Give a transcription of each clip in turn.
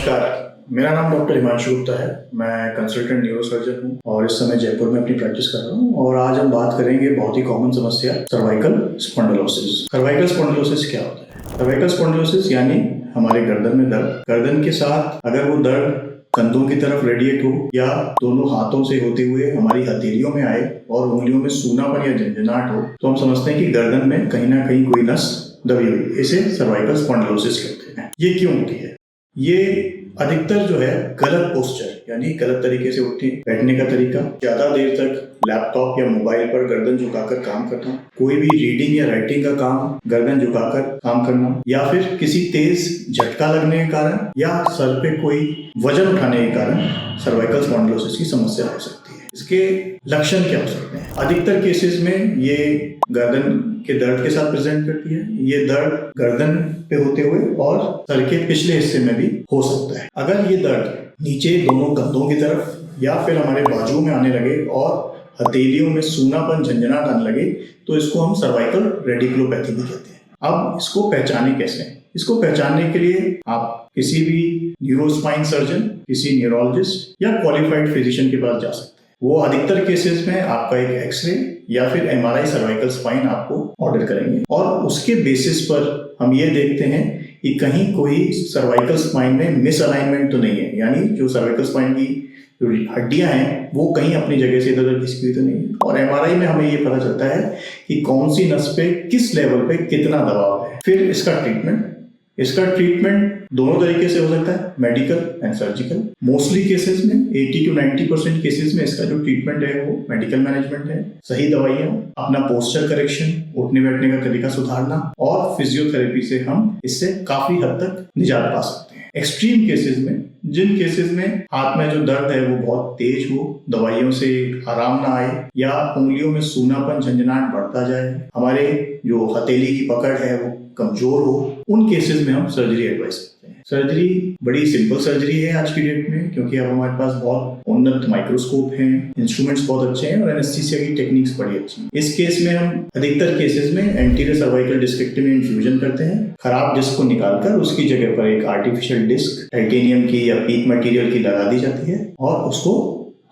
नमस्कार, मेरा नाम डॉक्टर हिमांशु गुप्ता है। मैं कंसल्टेंट न्यूरोसर्जन हूँ और इस समय जयपुर में अपनी प्रैक्टिस कर रहा हूँ। और आज हम बात करेंगे बहुत ही कॉमन समस्या सर्वाइकल स्पॉन्डिलोसिस। सर्वाइकल स्पॉन्डिलोसिस क्या होता है? सर्वाइकल स्पॉन्डिलोसिस यानी हमारे गर्दन में दर्द, गर्दन के साथ अगर वो दर्द कंधों की तरफ रेडिएट हो या दोनों हाथों से होते हुए हमारी हथेलियों में आए और उंगलियों में सूनापन या झंझनाहट हो, तो हम समझते हैं कि गर्दन में कहीं ना कहीं कोई नस दबी हुई। इसे सर्वाइकल स्पॉन्डिलोसिस कहते हैं। ये क्यों होती है? ये अधिकतर जो है गलत पोस्चर यानी गलत तरीके से उठने बैठने का तरीका, ज्यादा देर तक लैपटॉप या मोबाइल पर गर्दन झुकाकर काम करना, कोई भी रीडिंग या राइटिंग का काम गर्दन झुकाकर काम करना, या फिर किसी तेज झटका लगने के कारण या सर पे कोई वजन उठाने के कारण सर्वाइकल स्पॉन्डिलोसिस की समस्या हो सकती है। इसके लक्षण क्या हो सकते हैं? अधिकतर केसेस में ये गर्दन के दर्द के साथ प्रेजेंट करती है। ये दर्द गर्दन पे होते हुए और सर के पिछले हिस्से में भी हो सकता है। अगर ये दर्द नीचे दोनों कंधों की तरफ या फिर हमारे बाजू में आने लगे और हथेलियों में सूनापन झंझनाहट आने लगे, तो इसको हम सर्वाइकल रेडिकुलोपैथी भी कहते हैं। अब इसको पहचाने कैसे? इसको पहचानने के लिए आप किसी भी न्यूरोस्पाइन सर्जन, किसी न्यूरोलॉजिस्ट या क्वालिफाइड फिजिशियन के पास जा सकते हैं। वो अधिकतर केसेस में आपका एक एक्सरे या फिर एमआरआई सर्वाइकल स्पाइन आपको ऑर्डर करेंगे और उसके बेसिस पर हम ये देखते हैं कि कहीं कोई सर्वाइकल स्पाइन में मिसअलाइनमेंट तो नहीं है, यानी जो सर्वाइकल स्पाइन की जो हड्डियां हैं वो कहीं अपनी जगह से इधर उधर खिसकी हुई तो नहीं है। और एमआरआई में हमें ये पता चलता है कि कौन सी नस पे किस लेवल पे कितना दबाव है। फिर इसका ट्रीटमेंट दोनों तरीके से हो सकता है, medical and surgical. Mostly cases में 80 to 90% केसेस में इसका जो ट्रीटमेंट है वो मेडिकल मैनेजमेंट है। सही दवाइयाँ, अपना पोस्चर करेक्शन, उठने बैठने का तरीका सुधारना और फिजियोथेरेपी से हम इससे काफी हद तक निजात पा सकते हैं। एक्सट्रीम केसेस में, जिन केसेस में हाथ में जो दर्द है वो बहुत तेज हो, दवाइयों से आराम ना आए या उंगलियों में सूनापन झंझनाहट बढ़ता जाए, हमारे जो हथेली की पकड़ है वो कमजोर हो, उन केसेस में हम सर्जरी एडवाइस करते हैं। सर्जरी बड़ी सिंपल सर्जरी है आज की डेट में, क्योंकि अब हमारे पास बहुत उन्नत माइक्रोस्कोप हैं, इंस्ट्रूमेंट्स बहुत अच्छे हैं और एनेस्थीसिया की टेक्निक्स बड़ी अच्छी हैं। इस केस में हम अधिकतर केसेस में एंटीरियर सर्वाइकल डिस्केक्टमी इन्फ्यूजन करते हैं। खराब डिस्क को निकालकर उसकी जगह पर एक आर्टिफिशियल डिस्क टाइटेनियम की या पीक मटेरियल की लगा दी जाती है और उसको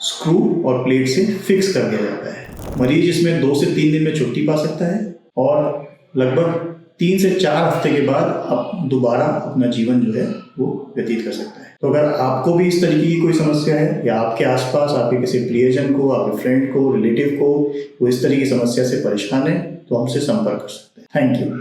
स्क्रू और प्लेट से फिक्स कर दिया जाता है। मरीज इसमें 2 से 3 दिन में छुट्टी पा सकता है और लगभग 3 से 4 हफ्ते के बाद आप दोबारा अपना जीवन जो है वो व्यतीत कर सकता है। तो अगर आपको भी इस तरीके की कोई समस्या है या आपके आसपास आपके किसी प्रियजन को, आपके फ्रेंड को, रिलेटिव को वो इस तरह की समस्या से परेशान है, तो हमसे संपर्क कर सकते हैं। Thank you.